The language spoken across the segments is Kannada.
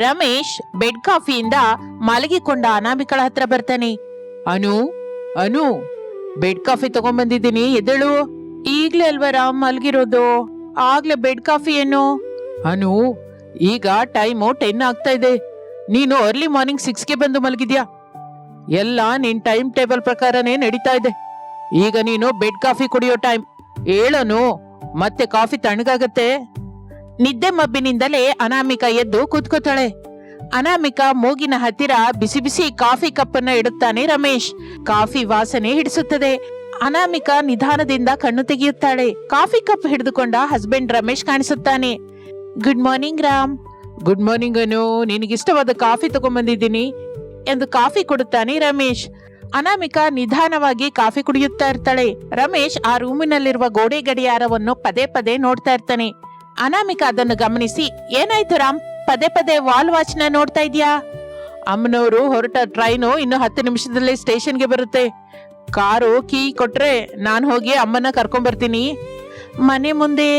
ರಮೇಶ್ ಬೆಡ್ ಕಾಫಿಯಿಂದ ಮಲಗಿಕೊಂಡ ಅನಾಮಿಕಳ ಹತ್ರ ಬರ್ತಾನೆ. ಅನು ಅನು ಬೆಡ್ ಕಾಫಿ ತಗೊಂಡ್ಬಂದಿದ್ದೀನಿ, ಎದ್ದೇಳು. ಈಗ್ಲೇ ಅಲ್ವಾ ರಾಮ್ ಮಲಗಿರೋದು, ಆಗ್ಲೇ ಬೆಡ್ ಕಾಫಿ ಏನು? ಅನು, ಈಗ ಟೈಮು 10 ಆಗ್ತಾ ಇದೆ. ನೀನು ಅರ್ಲಿ ಮಾರ್ನಿಂಗ್ 6ಗೆ ಬಂದು ಮಲಗಿದ್ಯಾ. ಎಲ್ಲ ನಿನ್ ಟೈಮ್ ಟೇಬಲ್ ಪ್ರಕಾರನೇ ನಡೀತಾ ಇದೆ. ಈಗ ನೀನು ಬೆಡ್ ಕಾಫಿ ಕುಡಿಯೋ ಟೈಮ್. ಹೇಳನು, ಮತ್ತೆ ಕಾಫಿ ತಣ್ಣಗಾಗತ್ತೆ. ನಿದ್ದೆ ಮಬ್ಬಿನಿಂದಲೇ ಅನಾಮಿಕಾ ಎದ್ದು ಕೂತ್ಕೋತಾಳೆ. ಅನಾಮಿಕಾ ಮೂಗಿನ ಹತ್ತಿರ ಬಿಸಿ ಬಿಸಿ ಕಾಫಿ ಕಪ್ಪನ್ನ ಇಡುತ್ತಾನೆ ರಮೇಶ್. ಕಾಫಿ ವಾಸನೆ ಹಿಡಿಸುತ್ತದೆ. ಅನಾಮಿಕಾ ನಿಧಾನದಿಂದ ಕಣ್ಣು ತೆಗೆಯುತ್ತಾಳೆ. ಕಾಫಿ ಕಪ್ ಹಿಡಿದುಕೊಂಡ ಹಸ್ಬೆಂಡ್ ರಮೇಶ್ ಕಾಣಿಸುತ್ತಾನೆ. Good morning Ram. Good morning Anu, ನಿನಗಿಷ್ಟವಾದ ಕಾಫಿ ತಗೊಂಡ್ಬಂದಿದ್ದೀನಿ ಎಂದು ಕಾಫಿ ಕೊಡುತ್ತಾನೆ ರಮೇಶ್. ಅನಾಮಿಕಾ ನಿಧಾನವಾಗಿ ಕಾಫಿ ಕುಡಿಯುತ್ತಾ ಇರ್ತಾಳೆ. ರಮೇಶ್ ಆ ರೂಮಿನಲ್ಲಿರುವ ಗೋಡೆ ಗಡಿಯಾರವನ್ನು ಪದೇ ಪದೇ ನೋಡ್ತಾ ಇರ್ತಾನೆ. ಅನಾಮಿಕಾ ಅದನ್ನು ಗಮನಿಸಿ, ಏನಾಯ್ತು ರಾಮ್, ಪದೇ ಪದೇ ವಾಲ್ ವಾಚ್ ನ ನೋಡ್ತಾ ಇದ್ಯಾ? ಅಮ್ಮನವರು ಹೊರಟ ಟ್ರೈನು ಇನ್ನು 10 ನಿಮಿಷದಲ್ಲಿ ಸ್ಟೇಷನ್ಗೆ ಬರುತ್ತೆ. ಕಾರು ಕೀ ಕೊಟ್ರೆ ನಾನು ಹೋಗಿ ಅಮ್ಮನ ಕರ್ಕೊಂಡ್ ಬರ್ತೀನಿ. ಮನೆ ಮುಂದೆ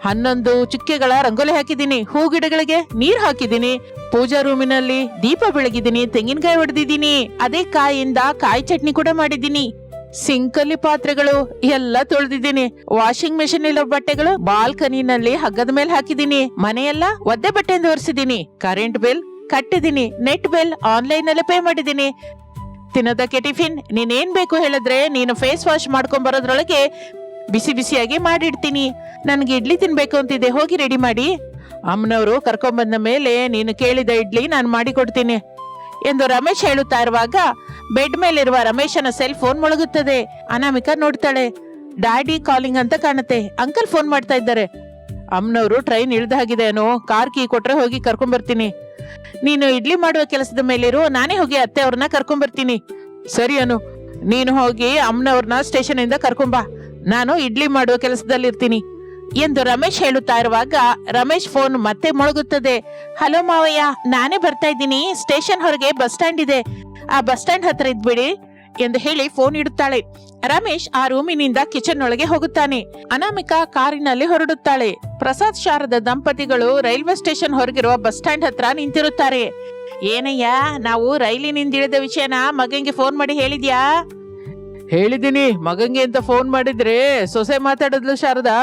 11 ಚುಕ್ಕೆಗಳ ರಂಗೋಲಿ ಹಾಕಿದ್ದೀನಿ, ಹೂ ಗಿಡಗಳಿಗೆ ನೀರ್ ಹಾಕಿದ್ದೀನಿ, ಪೂಜಾ ರೂಮಿನಲ್ಲಿ ದೀಪ ಬೆಳಗಿದ್ದೀನಿ, ತೆಂಗಿನಕಾಯಿ ಹೊಡೆದಿದ್ದೀನಿ, ಅದೇ ಕಾಯಿಂದ ಕಾಯಿ ಚಟ್ನಿ ಕೂಡ ಮಾಡಿದ್ದೀನಿ. ಸಿಂಕಲ್ಲಿ ಪಾತ್ರೆಗಳು ಎಲ್ಲ ತೊಳೆದಿದ್ದೀನಿ. ವಾಷಿಂಗ್ ಮೆಷಿನ್ ಇರೋ ಬಟ್ಟೆಗಳು ಬಾಲ್ಕನಿನಲ್ಲಿ ಹಗ್ಗದ ಮೇಲೆ ಹಾಕಿದ್ದೀನಿ. ಮನೆಯೆಲ್ಲ ಒದ್ದೆ ಬಟ್ಟೆಯಿಂದ ಒರೆಸಿದ್ದೀನಿ. ಕರೆಂಟ್ ಬಿಲ್ ಕಟ್ಟಿದ್ದೀನಿ. ನೆಟ್ ಬಿಲ್ ಆನ್ಲೈನ್ ನಲ್ಲಿ ಪೇ ಮಾಡಿದ್ದೀನಿ. ತಿನ್ನೋದಕ್ಕೆ ಟಿಫಿನ್ ನೀನೇನ್ ಬೇಕು ಹೇಳಿದ್ರೆ ನೀನು ಫೇಸ್ ವಾಶ್ ಮಾಡ್ಕೊಂಡ್ ಬರೋದ್ರೊಳಗೆ ಬಿಸಿ ಬಿಸಿಯಾಗಿ ಮಾಡಿಡ್ತೀನಿ. ನನ್ಗೆ ಇಡ್ಲಿ ತಿನ್ಬೇಕು ಅಂತಿದೆ, ಹೋಗಿ ರೆಡಿ ಮಾಡಿ. ಅಮ್ಮನವರು ಕರ್ಕೊಂಡ್ ಬಂದ ಮೇಲೆ ನೀನು ಕೇಳಿದ ಇಡ್ಲಿ ನಾನು ಮಾಡಿಕೊಡ್ತೀನಿ ಎಂದು ರಮೇಶ್ ಹೇಳುತ್ತಾ ಇರುವಾಗ ಬೆಡ್ ಮೇಲಿರುವ ರಮೇಶನ ಸೆಲ್ ಫೋನ್ ಮೊಳಗುತ್ತದೆ. ಅನಾಮಿಕಾ ನೋಡ್ತಾಳೆ. ಡ್ಯಾಡಿ ಕಾಲಿಂಗ್ ಅಂತ ಕಾಣುತ್ತೆ. ಅಂಕಲ್ ಫೋನ್ ಮಾಡ್ತಾ ಇದ್ದಾರೆ. ಅಮ್ಮನವರು ಟ್ರೈನ್ ಇಳ್ದ ಹಾಗಿದೆ ಅನು, ಕಾರ್ ಕೀ ಕೊಟ್ರೆ ಹೋಗಿ ಕರ್ಕೊಂಡ್ ಬರ್ತೀನಿ. ನೀನು ಇಡ್ಲಿ ಮಾಡುವ ಕೆಲಸದ ಮೇಲಿರು, ನಾನೇ ಹೋಗಿ ಅತ್ತೆ ಅವ್ರನ್ನ ಕರ್ಕೊಂಡ್ ಬರ್ತೀನಿ. ಸರಿ ಅನು, ನೀನು ಹೋಗಿ ಅಮ್ಮನವ್ರನ್ನ ಸ್ಟೇಷನ್ ಇಂದ ಕರ್ಕೊಂಬಾ, ನಾನು ಇಡ್ಲಿ ಮಾಡುವ ಕೆಲಸದಲ್ಲಿ ಇರ್ತೀನಿ ಎಂದು ರಮೇಶ್ ಹೇಳುತ್ತಾ ಇರುವಾಗ ರಮೇಶ್ ಫೋನ್ ಮತ್ತೆ ಮೊಳಗುತ್ತದೆ. ಹಲೋ ಮಾವಯ್ಯ, ನಾನೇ ಬರ್ತಾ ಇದ್ದೀನಿ. ಸ್ಟೇಷನ್ ಹೊರಗೆ ಬಸ್ ಸ್ಟ್ಯಾಂಡ್ ಇದೆ, ಆ ಬಸ್ ಸ್ಟ್ಯಾಂಡ್ ಹತ್ರ ಇದ್ಬಿಡಿ ಎಂದು ಹೇಳಿ ಫೋನ್ ಇಡುತ್ತಾಳೆ. ರಮೇಶ್ ಆ ರೂಮಿನಿಂದ ಕಿಚನ್ ಒಳಗೆ ಹೋಗುತ್ತಾನೆ. ಅನಾಮಿಕಾ ಕಾರಿನಲ್ಲಿ ಹೊರಡುತ್ತಾಳೆ. ಪ್ರಸಾದ್ ಶಾರದ ದಂಪತಿಗಳು ರೈಲ್ವೆ ಸ್ಟೇಷನ್ ಹೊರಗಿರುವ ಬಸ್ ಸ್ಟ್ಯಾಂಡ್ ಹತ್ರ ನಿಂತಿರುತ್ತಾರೆ. ಏನಯ್ಯ, ನಾವು ರೈಲಿನಿಂದ ಇಳಿದ ವಿಷಯನ ಮಗಂಗೆ ಫೋನ್ ಮಾಡಿ ಹೇಳಿದ್ಯಾ? ಹೇಳಿದ್ದೀನಿ, ಮಗಂಗೆ ಅಂತ ಫೋನ್ ಮಾಡಿದ್ರೆ ಸೊಸೆ ಮಾತಾಡಿದ್ಲು ಶಾರದಾ.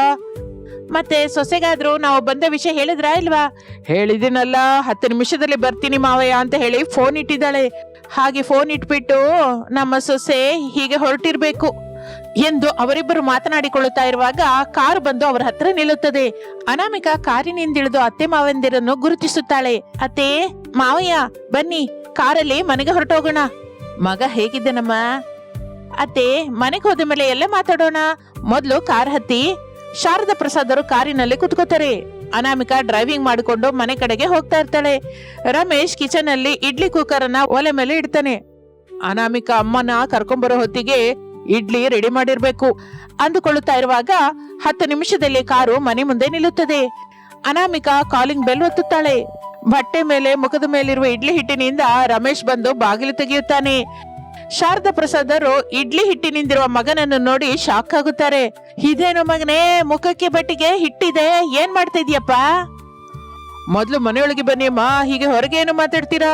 ಮತ್ತೆ ಸೊಸೆಗಾದ್ರು ನಾವು ಬಂದ ವಿಷಯ ಹೇಳಿದ್ರಾ ಇಲ್ವಾ? ಹೇಳಿದಿನಲ್ಲ, 10 ನಿಮಿಷದಲ್ಲಿ ಬರ್ತೀನಿ ಮಾವಯ್ಯ ಅಂತ ಹೇಳಿ ಫೋನ್ ಇಟ್ಟಿದ್ದಾಳೆ. ಹಾಗೆ ಫೋನ್ ಇಟ್ಬಿಟ್ಟು ನಮ್ಮ ಸೊಸೆ ಹೀಗೆ ಹೊರಟಿರ್ಬೇಕು ಎಂದು ಅವರಿಬ್ಬರು ಮಾತನಾಡಿಕೊಳ್ಳುತ್ತಾ ಇರುವಾಗ ಕಾರು ಬಂದು ಅವರ ಹತ್ರ ನಿಲ್ಲುತ್ತದೆ. ಅನಾಮಿಕಾ ಕಾರಿನಿಂದಿಳಿದು ಅತ್ತೆ ಮಾವಂದಿರನ್ನು ಗುರುತಿಸುತ್ತಾಳೆ. ಅತ್ತೆ, ಮಾವಯ್ಯ ಬನ್ನಿ, ಕಾರಲ್ಲಿ ಮನೆಗೆ ಹೊರಟೋಗೋಣ. ಮಗ ಹೇಗಿದ್ದನಮ್ಮ? ಅತ್ತೆ, ಮನೆಗೆ ಹೋದ ಮೇಲೆ ಎಲ್ಲ ಮಾತಾಡೋಣ, ಮೊದ್ಲು ಕಾರ್ ಹತ್ತಿ. ಶಾರದಾ ಪ್ರಸಾದ್ ಅವರು ಕಾರಿನಲ್ಲಿ ಕುತ್ಕೋತಾರೆ. ಅನಾಮಿಕಾ ಡ್ರೈವಿಂಗ್ ಮಾಡಿಕೊಂಡು ಮನೆ ಕಡೆಗೆ ಹೋಗ್ತಾ ಇರ್ತಾಳೆ. ರಮೇಶ್ ಕಿಚನ್ ಅಲ್ಲಿ ಇಡ್ಲಿ ಕುಕ್ಕರ್ ಅನ್ನ ಒಲೆ ಮೇಲೆ ಇಡ್ತಾನೆ. ಅನಾಮಿಕಾ ಅಮ್ಮನ ಕರ್ಕೊಂಡ್ಬರೋ ಹೊತ್ತಿಗೆ ಇಡ್ಲಿ ರೆಡಿ ಮಾಡಿರ್ಬೇಕು ಅಂದುಕೊಳ್ಳುತ್ತಾ ಇರುವಾಗ 10 ನಿಮಿಷದಲ್ಲಿ ಕಾರು ಮನೆ ಮುಂದೆ ನಿಲ್ಲುತ್ತದೆ. ಅನಾಮಿಕಾ ಕಾಲಿಂಗ್ ಬೆಲ್ ಒತ್ತುತ್ತಾಳೆ. ಬಟ್ಟೆ ಮೇಲೆ ಮುಖದ ಮೇಲಿರುವ ಇಡ್ಲಿ ಹಿಟ್ಟಿನಿಂದ ರಮೇಶ್ ಬಂದು ಬಾಗಿಲು ತೆಗೆಯುತ್ತಾನೆ. ಶಾರದಾ ಪ್ರಸಾದರು ಇಡ್ಲಿ ಹಿಟ್ಟಿನಿಂದಿರುವ ಮಗನನ್ನು ನೋಡಿ ಶಾಕ್ ಆಗುತ್ತಾರೆ. ಇದೇನು ಮಗನೇ, ಮುಖಕ್ಕೆ ಬಟ್ಟಿಗೆ ಹಿಟ್ಟಿದೆ, ಏನ್ ಮಾಡ್ತಾ ಇದೀಯಪ್ಪ? ಮೊದ್ಲು ಮನೆಯೊಳಗೆ ಬನ್ನಿ ಅಮ್ಮ, ಹೀಗೆ ಹೊರಗೆ ಏನು ಮಾತಾಡ್ತೀರಾ?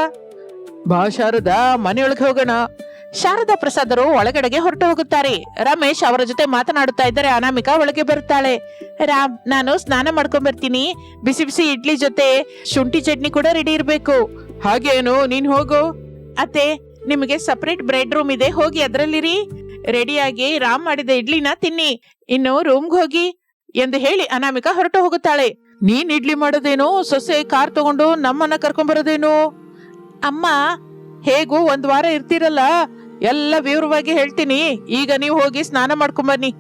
ಬಾ ಶಾರದಾ, ಮನೆಯೊಳಗೆ ಹೋಗೋಣ. ಶಾರದಾ ಪ್ರಸಾದರು ಒಳಗಡೆಗೆ ಹೊರಟು ಹೋಗುತ್ತಾರೆ. ರಮೇಶ್ ಅವರ ಜೊತೆ ಮಾತನಾಡುತ್ತಾ ಇದ್ದರೆ ಅನಾಮಿಕಾ ಒಳಗೆ ಬರುತ್ತಾಳೆ. ರಾಮ್, ನಾನು ಸ್ನಾನ ಮಾಡ್ಕೊಂಡ್ ಬರ್ತೀನಿ. ಬಿಸಿ ಬಿಸಿ ಇಡ್ಲಿ ಜೊತೆ ಶುಂಠಿ ಚಟ್ನಿ ಕೂಡ ರೆಡಿ ಇರ್ಬೇಕು. ಹಾಗೇನು, ನೀನ್ ಹೋಗು. ಅತ್ತೆ, ನಿಮಗೆ ಸಪರೇಟ್ ಬ್ರೆಡ್ ರೂಮ್ ಇದೆ, ಹೋಗಿ ಅದರಲ್ಲಿರಿ. ರೆಡಿಯಾಗಿ ರಾಮ್ ಮಾಡಿದ ಇಡ್ಲಿನ ತಿನ್ನಿ, ಇನ್ನು ರೂಮ್ಗೆ ಹೋಗಿ ಎಂದು ಹೇಳಿ ಅನಾಮಿಕಾ ಹೊರಟು ಹೋಗುತ್ತಾಳೆ. ನೀನ್ ಇಡ್ಲಿ ಮಾಡೋದೇನು, ಸೊಸೆ ಕಾರ್ ತಗೊಂಡು ನಮ್ಮನ್ನ ಕರ್ಕೊಂಡ್ ಬರೋದೇನು? ಅಮ್ಮ, ಹೇಗೂ 1 ವಾರ ಇರ್ತೀರಲ್ಲ, ಎಲ್ಲ ವಿವರವಾಗಿ ಹೇಳ್ತೀನಿ. ಈಗ ನೀವು ಹೋಗಿ ಸ್ನಾನ ಮಾಡ್ಕೊಂಡ್ ಬನ್ನಿ,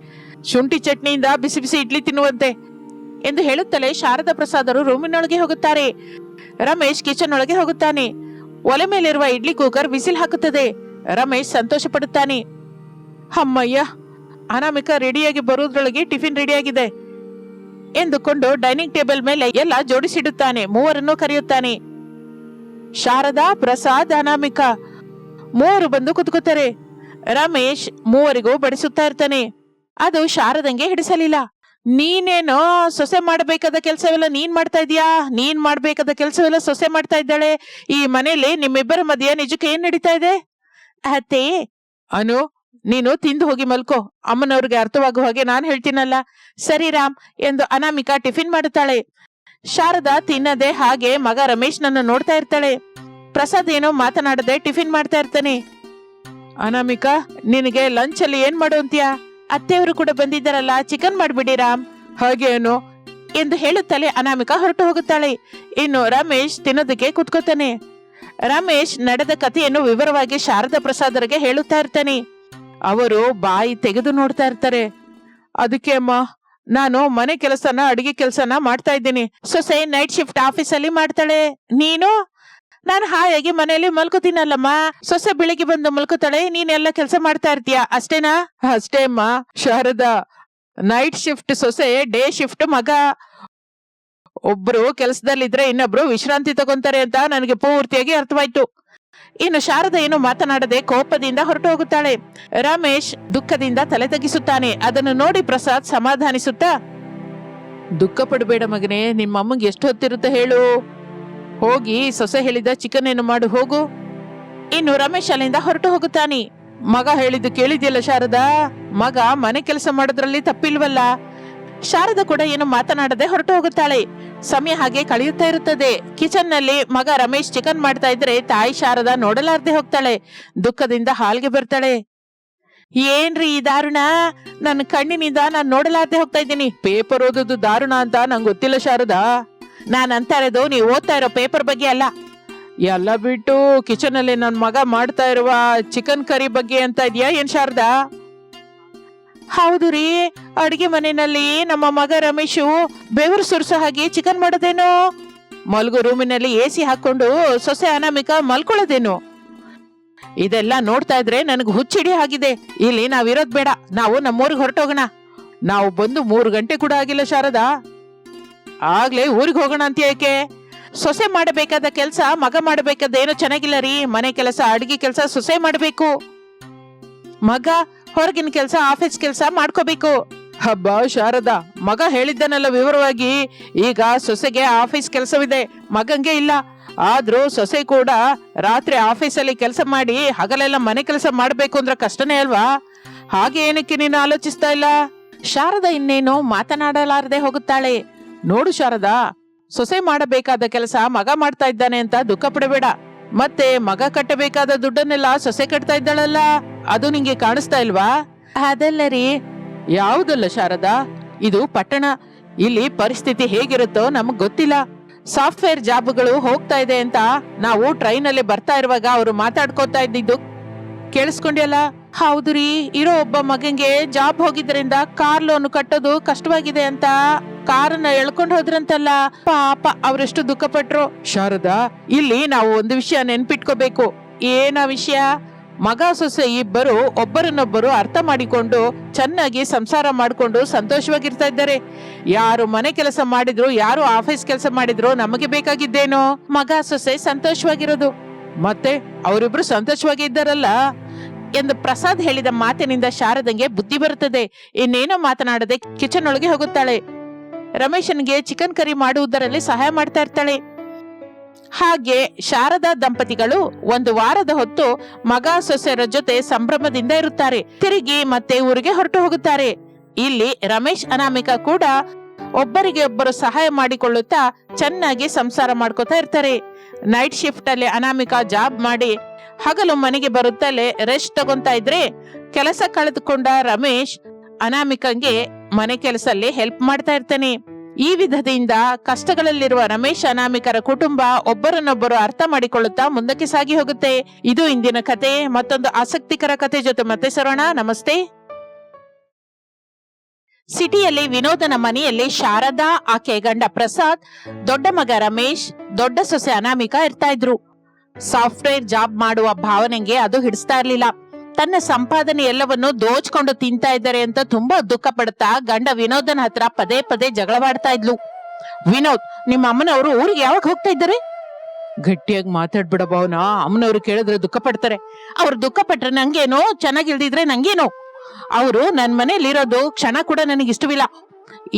ಶುಂಠಿ ಚಟ್ನಿಯಿಂದ ಬಿಸಿ ಬಿಸಿ ಇಡ್ಲಿ ತಿನ್ನುವಂತೆ ಎಂದು ಹೇಳುತ್ತಲೇ ಶಾರದಾ ಪ್ರಸಾದರು ರೂಮಿನೊಳಗೆ ಹೋಗುತ್ತಾರೆ. ರಮೇಶ್ ಕಿಚನ್ ಒಳಗೆ ಹೋಗುತ್ತಾನೆ. ಒಲೆ ಮೇಲಿರುವ ಇಡ್ಲಿ ಕುಕ್ಕರ್ ವಿಸಿಲ್ ಹಾಕುತ್ತದೆ. ರಮೇಶ್ ಸಂತೋಷ ಪಡುತ್ತಾನೆ. ಅಮ್ಮಯ್ಯ, ಅನಾಮಿಕಾ ರೆಡಿಯಾಗಿ ಬರುವುದ್ರೊಳಗೆ ಟಿಫಿನ್ ರೆಡಿಯಾಗಿದೆ ಎಂದುಕೊಂಡು ಡೈನಿಂಗ್ ಟೇಬಲ್ ಮೇಲೆ ಎಲ್ಲ ಜೋಡಿಸಿಡುತ್ತಾನೆ. ಮೂವರನ್ನು ಕರೆಯುತ್ತಾನೆ. ಶಾರದಾ, ಪ್ರಸಾದ್, ಅನಾಮಿಕಾ ಮೂವರು ಬಂದು ಕುತ್ಕೋತಾರೆ. ರಮೇಶ್ ಮೂವರಿಗೂ ಬಡಿಸುತ್ತಾ ಇರ್ತಾನೆ. ಅದು ಶಾರದಂಗೆ ಹಿಡಿಸಲಿಲ್ಲ. ನೀನೇನೋ ಸೊಸೆ ಮಾಡ್ಬೇಕಾದ ಕೆಲ್ಸವೆಲ್ಲ ನೀನ್ ಮಾಡ್ತಾ ಇದೀಯಾ, ನೀನ್ ಮಾಡ್ಬೇಕಾದ ಕೆಲ್ಸವೆಲ್ಲ ಸೊಸೆ ಮಾಡ್ತಾ ಇದ್ದಾಳೆ. ಈ ಮನೇಲಿ ನಿಮ್ಮಿಬ್ಬರ ಮಧ್ಯೆ ನಿಜಕ್ಕೆ ಏನ್ ನಡೀತಾ ಇದೆ? ಅತ್ತೆ, ಅನು, ನೀನು ತಿಂದು ಹೋಗಿ ಮಲ್ಕೋ. ಅಮ್ಮನವ್ರಿಗೆ ಅರ್ಥವಾಗುವ ಹಾಗೆ ನಾನ್ ಹೇಳ್ತೀನಲ್ಲ. ಸರಿ ರಾಮ್ ಎಂದು ಅನಾಮಿಕಾ ಟಿಫಿನ್ ಮಾಡುತ್ತಾಳೆ. ಶಾರದಾ ತಿನ್ನದೆ ಹಾಗೆ ಮಗ ರಮೇಶ್ನನ್ನು ನೋಡ್ತಾ ಇರ್ತಾಳೆ. ಪ್ರಸಾದ್ ಏನೋ ಮಾತನಾಡದೆ ಟಿಫಿನ್ ಮಾಡ್ತಾ ಇರ್ತಾನೆ. ಅನಾಮಿಕಾ, ನಿನಗೆ ಲಂಚ್ ಅಲ್ಲಿ ಏನ್ ಮಾಡು ಅಂತೀಯಾ? ಅತ್ತೆಯವರು ಕೂಡ ಬಂದಿದ್ದಾರಲ್ಲ, ಚಿಕನ್ ಮಾಡ್ಬಿಡಿ ರಾಮ್. ಹಾಗೆ ಏನು ಎಂದು ಹೇಳುತ್ತಲೇ ಅನಾಮಿಕಾ ಹೊರಟು ಹೋಗುತ್ತಾಳೆ. ಇನ್ನು ರಮೇಶ್ ತಿನ್ನೋದಕ್ಕೆ ಕುತ್ಕೋತಾನೆ. ರಮೇಶ್ ನಡೆದ ಕಥೆಯನ್ನು ವಿವರವಾಗಿ ಶಾರದಾ ಪ್ರಸಾದರಿಗೆ ಹೇಳುತ್ತಾ ಇರ್ತಾನೆ. ಅವರು ಬಾಯಿ ತೆಗೆದು ನೋಡ್ತಾ ಇರ್ತಾರೆ. ಅದಕ್ಕೆ ಅಮ್ಮ, ನಾನು ಮನೆ ಕೆಲಸನ ಅಡಿಗೆ ಕೆಲಸನ ಮಾಡ್ತಾ ಇದ್ದೀನಿ. ಸೊಸೆ ನೈಟ್ ಶಿಫ್ಟ್ ಆಫೀಸ್ ಅಲ್ಲಿ ಮಾಡ್ತಾಳೆ. ನೀನು? ನಾನು ಹಾಯಾಗಿ ಮನೆಯಲ್ಲಿ ಮಲ್ಕೋತೀನಲ್ಲಮ್ಮ. ಸೊಸೆ ಬೆಳಿಗ್ಗೆ ಬಂದು ಮಲ್ಕೋತಾಳೆ, ನೀನೆಲ್ಲ ಕೆಲಸ ಮಾಡ್ತಾ ಇರ್ತೀಯ, ಅಷ್ಟೇನಾ? ಅಷ್ಟೇ ಅಮ್ಮ. ಶಾರದಾ, ನೈಟ್ ಶಿಫ್ಟ್ ಸೊಸೆ, ಡೇ ಶಿಫ್ಟ್ ಮಗ. ಒಬ್ರು ಕೆಲಸದಲ್ಲಿದ್ರೆ ಇನ್ನೊಬ್ರು ವಿಶ್ರಾಂತಿ ತಗೊಂತಾರೆ ಅಂತ ನನಗೆ ಪೂರ್ತಿಯಾಗಿ ಅರ್ಥವಾಯ್ತು. ಇನ್ನು ಶಾರದಾ ಏನು ಮಾತನಾಡದೆ ಕೋಪದಿಂದ ಹೊರಟು ಹೋಗುತ್ತಾಳೆ. ರಮೇಶ್ ದುಃಖದಿಂದ ತಲೆ ತಗ್ಗಿಸುತ್ತಾನೆ. ಅದನ್ನು ನೋಡಿ ಪ್ರಸಾದ್ ಸಮಾಧಾನಿಸುತ್ತಾ, ದುಃಖ ಪಡಬೇಡ ಮಗನೇ, ನಿಮ್ಮ ಅಮ್ಮಂಗೆ ಎಷ್ಟು ಹೊತ್ತಿರುತ್ತೆ ಹೇಳು. ಹೋಗಿ ಸೊಸೆ ಹೇಳಿದ ಚಿಕನ್ ಏನು ಮಾಡು ಹೋಗು. ಇನ್ನು ರಮೇಶ್ ಅಲ್ಲಿಂದ ಹೊರಟು ಹೋಗುತ್ತಾನೆ. ಮಗ ಹೇಳಿದ್ದು ಕೇಳಿದ್ಯಲ್ಲ ಶಾರದಾ, ಮಗ ಮನೆ ಕೆಲಸ ಮಾಡೋದ್ರಲ್ಲಿ ತಪ್ಪಿಲ್ವಲ್ಲ. ಶಾರದಾ ಕೂಡ ಏನು ಮಾತನಾಡದೆ ಹೊರಟು ಹೋಗುತ್ತಾಳೆ. ಸಮಯ ಹಾಗೆ ಕಳೆಯುತ್ತಾ ಇರುತ್ತದೆ. ಕಿಚನ್ ನಲ್ಲಿ ಮಗ ರಮೇಶ್ ಚಿಕನ್ ಮಾಡ್ತಾ ಇದ್ರೆ ತಾಯಿ ಶಾರದಾ ನೋಡಲಾರ್ದೆ ಹೋಗ್ತಾಳೆ. ದುಃಖದಿಂದ ಹಾಲ್ಗೆ ಬರ್ತಾಳೆ. ಏನ್ರಿ ಈ ದಾರುಣ? ನನ್ನ ಕಣ್ಣಿನಿಂದ ನಾನು ನೋಡಲಾರ್ದೆ ಹೋಗ್ತಾ ಇದ್ದೀನಿ. ಪೇಪರ್ ಓದೋದು ದಾರುಣ ಅಂತ ನಂಗೆ ಗೊತ್ತಿಲ್ಲ ಶಾರದಾ. ನಾನ್ ಅಂತ ಇರೋದು ನೀವು ಓದ್ತಾ ಇರೋ ಪೇಪರ್ ಬಗ್ಗೆ ಅಲ್ಲ. ಎಲ್ಲ ಬಿಟ್ಟು ಕಿಚನ್ ಅಲ್ಲಿ ನನ್ ಮಗ ಮಾಡ್ತಾ ಇರುವ ಚಿಕನ್ ಕರಿ ಬಗ್ಗೆ ಅಂತ ಇದೆಯಾ ಏನ್ ಶಾರದಾ? ಹೌದು ರೀ, ಅಡಿಗೆ ಮನೆಯಲ್ಲಿ ನಮ್ಮ ಮಗ ರಮೇಶು ಬೆವರು ಸುರಿಸೋ ಹಾಗೆ ಚಿಕನ್ ಮಾಡೋದೇನು? ಮಲ್ಗೋ ರೂಮಿನಲ್ಲಿ AC ಹಾಕೊಂಡು ಸೊಸೆ ಅನಾಮಿಕಾ ಮಲ್ಕೊಳ್ಳೋದೇನು? ಇದೆಲ್ಲ ನೋಡ್ತಾ ಇದ್ರೆ ನನಗೆ ಹುಚ್ಚಿಡಿ ಆಗಿದೆ. ಇಲ್ಲಿ ನಾವಿರೋದ್ ಬೇಡ, ನಾವು ನಮ್ಮೂರಿಗೆ ಹೊರಟೋಗೋಣ. ನಾವು ಬಂದು 3 ಗಂಟೆ ಕೂಡ ಆಗಿಲ್ಲ ಶಾರದಾ. ಆಗ್ಲೇ ಊರಿಗೆ ಹೋಗೋಣ ಅಂತ ಯಾಕೆ? ಸೊಸೆ ಮಾಡಬೇಕಾದ ಕೆಲ್ಸ ಮಗ ಮಾಡಬೇಕಾದ ಏನೋ ಚೆನ್ನಾಗಿಲ್ಲ ರೀ. ಮನೆ ಕೆಲಸ, ಅಡಿಗೆ ಕೆಲಸ ಸೊಸೆ ಮಾಡಬೇಕು. ಮಗ ಹೊರಗಿನ ಕೆಲಸ, ಆಫೀಸ್ ಕೆಲಸ ಮಾಡ್ಕೋಬೇಕು. ಹಬ್ಬ ಶಾರದಾ, ಮಗ ಹೇಳಿದ್ದನಲ್ಲ ವಿವರವಾಗಿ. ಈಗ ಸೊಸೆಗೆ ಆಫೀಸ್ ಕೆಲಸವಿದೆ, ಮಗಂಗೆ ಇಲ್ಲ. ಆದ್ರೂ ಸೊಸೆ ಕೂಡ ರಾತ್ರಿ ಆಫೀಸಲ್ಲಿ ಕೆಲಸ ಮಾಡಿ ಹಗಲೆಲ್ಲ ಮನೆ ಕೆಲಸ ಮಾಡ್ಬೇಕು ಅಂದ್ರೆ ಕಷ್ಟನೇ ಅಲ್ವಾ? ಹಾಗೆ ಏನಕ್ಕೆ ನೀನು ಆಲೋಚಿಸ್ತಾ ಇಲ್ಲ? ಶಾರದಾ ಇನ್ನೇನು ಮಾತನಾಡಲಾರದೆ ಹೋಗುತ್ತಾಳೆ. ನೋಡು ಶಾರದಾ, ಸೊಸೆ ಮಾಡಬೇಕಾದ ಕೆಲಸ ಮಗ ಮಾಡ್ತಾ ಇದ್ದಾನೆ ಅಂತ ದುಃಖ ಪಡಬೇಡ. ಮತ್ತೆ ಮಗ ಕಟ್ಟಬೇಕಾದ ದುಡ್ಡನ್ನೆಲ್ಲ ಸೊಸೆ ಕಟ್ತಾ ಇದ್ದಾಳಲ್ಲ, ಅದು ನಿಂಗೆ ಕಾಣಿಸ್ತಾ ಇಲ್ವಾ? ಅದಲ್ಲ ರೀ. ಯಾವುದಲ್ಲ ಶಾರದಾ, ಇದು ಪಟ್ಟಣ. ಇಲ್ಲಿ ಪರಿಸ್ಥಿತಿ ಹೇಗಿರುತ್ತೋ ನಮಗ್ ಗೊತ್ತಿಲ್ಲ. ಸಾಫ್ಟ್ವೇರ್ ಜಾಬ್ಗಳು ಹೋಗ್ತಾ ಇದೆ ಅಂತ ನಾವು ಟ್ರೈನ್ ಅಲ್ಲಿ ಬರ್ತಾ ಇರುವಾಗ ಅವರು ಮಾತಾಡ್ಕೋತಾ ಇದ್ದಿದ್ದು ಕೇಳಿಸ್ಕೊಂಡ್ಯಲ್ಲ? ಹೌದು ರೀ, ಇರೋ ಒಬ್ಬ ಮಗಂಗೆ ಜಾಬ್ ಹೋಗಿದ್ರಿಂದ ಕಾರ್ ಲೋನ್ ಕಟ್ಟೋದು ಕಷ್ಟವಾಗಿದೆ ಅಂತ ಕಾರನ್ನ ಎಳ್ಕೊಂಡು ಹೋದ್ರಂತಲ್ಲ. ಪಾಪ ಅವರೆಷ್ಟು ದುಃಖ ಪಟ್ರು. ಶಾರದಾ, ಇಲ್ಲಿ ನಾವು ಒಂದು ವಿಷಯ ನೆನ್ಪಿಟ್ಕೋಬೇಕು. ಏನ ವಿಷಯ? ಮಗ ಸೊಸೆ ಇಬ್ಬರು ಒಬ್ಬರನ್ನೊಬ್ಬರು ಅರ್ಥ ಮಾಡಿಕೊಂಡು ಚೆನ್ನಾಗಿ ಸಂಸಾರ ಮಾಡಿಕೊಂಡು ಸಂತೋಷವಾಗಿರ್ತಾ ಇದ್ದಾರೆ. ಯಾರು ಮನೆ ಕೆಲಸ ಮಾಡಿದ್ರು, ಯಾರು ಆಫೀಸ್ ಕೆಲಸ ಮಾಡಿದ್ರು ನಮಗೆ ಬೇಕಾಗಿದ್ದೇನೋ ಮಗ ಸೊಸೆ ಸಂತೋಷವಾಗಿರೋದು. ಮತ್ತೆ ಅವರಿಬ್ರು ಸಂತೋಷವಾಗಿ ಇದ್ದಾರಲ್ಲ ಎಂದು ಪ್ರಸಾದ್ ಹೇಳಿದ ಮಾತಿನಿಂದ ಶಾರದಂಗೆ ಬುದ್ಧಿ ಬರುತ್ತದೆ. ಇನ್ನೇನೋ ಮಾತನಾಡದೆ ಕಿಚನ್ ಒಳಗೆ ಹೋಗುತ್ತಾಳೆ. ರಮೇಶನ್ಗೆ ಚಿಕನ್ ಕರಿ ಮಾಡುವುದರಲ್ಲಿ ಸಹಾಯ ಮಾಡ್ತಾ ಇರ್ತಾಳೆ. ಹಾಗೆ ಶಾರದಾ ದಂಪತಿಗಳು 1 ವಾರದ ಹೊತ್ತು ಮಗ ಸೊಸೆಯರ ಜೊತೆ ಸಂಭ್ರಮದಿಂದ ಇರುತ್ತಾರೆ. ತಿರುಗಿ ಮತ್ತೆ ಊರಿಗೆ ಹೊರಟು ಹೋಗುತ್ತಾರೆ. ಇಲ್ಲಿ ರಮೇಶ್ ಅನಾಮಿಕಾ ಕೂಡ ಒಬ್ಬರಿಗೆ ಒಬ್ಬರು ಸಹಾಯ ಮಾಡಿಕೊಳ್ಳುತ್ತಾ ಚೆನ್ನಾಗಿ ಸಂಸಾರ ಮಾಡ್ಕೋತಾ ಇರ್ತಾರೆ. ನೈಟ್ ಶಿಫ್ಟ್ ಅಲ್ಲಿ ಅನಾಮಿಕಾ ಜಾಬ್ ಮಾಡಿ ಹಗಲು ಮನೆಗೆ ಬರುತ್ತಲೇ ರೆಸ್ಟ್ ತಗೊಂತಾ ಇದ್ರೆ, ಕೆಲಸ ಕಳೆದುಕೊಂಡ ರಮೇಶ್ ಅನಾಮಿಕಂಗೆ ಮನೆ ಕೆಲಸಲ್ಲಿ ಹೆಲ್ಪ್ ಮಾಡ್ತಾ ಇರ್ತಾನೆ. ಈ ವಿಧದಿಂದ ಕಷ್ಟಗಳಲ್ಲಿರುವ ರಮೇಶ್ ಅನಾಮಿಕರ ಕುಟುಂಬ ಒಬ್ಬರನ್ನೊಬ್ಬರು ಅರ್ಥ ಮಾಡಿಕೊಳ್ಳುತ್ತಾ ಮುಂದಕ್ಕೆ ಸಾಗಿ ಹೋಗುತ್ತೆ. ಇದು ಇಂದಿನ ಕತೆ. ಮತ್ತೊಂದು ಆಸಕ್ತಿಕರ ಕತೆ ಜೊತೆ ಮತ್ತೆ ಸೇರೋಣ. ನಮಸ್ತೆ. ಸಿಟಿಯಲ್ಲಿ ವಿನೋದನ ಮನೆಯಲ್ಲಿ ಶಾರದಾ, ಆಕೆ ಗಂಡ ಪ್ರಸಾದ್, ದೊಡ್ಡ ಮಗ ರಮೇಶ್, ದೊಡ್ಡ ಸೊಸೆ ಅನಾಮಿಕಾ ಇರ್ತಾ ಇದ್ರು. ಸಾಫ್ಟ್ವೇರ್ ಜಾಬ್ ಮಾಡುವ ಭಾವನೆಗೆ ಅದು ಹಿಡಿಸ್ತಾ ಇರ್ಲಿಲ್ಲ. ತನ್ನ ಸಂಪಾದನೆ ಎಲ್ಲವನ್ನು ದೋಚ್ಕೊಂಡು ತಿಂತಾ ಇದ್ದಾರೆ ಅಂತ ತುಂಬಾ ದುಃಖ ಪಡುತ್ತಾ ಗಂಡ ವಿನೋದನ ಹತ್ರ ಪದೇ ಪದೇ ಜಗಳವಾಡ್ತಾ ಇದ್ಲು. ವಿನೋದ್, ನಿಮ್ಮ ಅಮ್ಮನವರು ಊರಿಗೆ ಯಾವಾಗ ಹೋಗ್ತಾ ಇದ್ದಾರೆ? ಗಟ್ಟಿಯಾಗಿ ಮಾತಾಡ್ಬಿಡ ಭಾವನಾ, ಅಮ್ಮನವ್ರು ಕೇಳಿದ್ರೆ ದುಃಖ ಪಡ್ತಾರೆ. ಅವ್ರು ದುಃಖ ಪಟ್ರೆ ನಂಗೇನೋ, ಚೆನ್ನಾಗಿಲ್ದಿದ್ರೆ ನಂಗೇನೋ. ಅವರು ನನ್ ಮನೇಲಿರೋದು ಕ್ಷಣ ಕೂಡ ನನಗೆ ಇಷ್ಟವಿಲ್ಲ.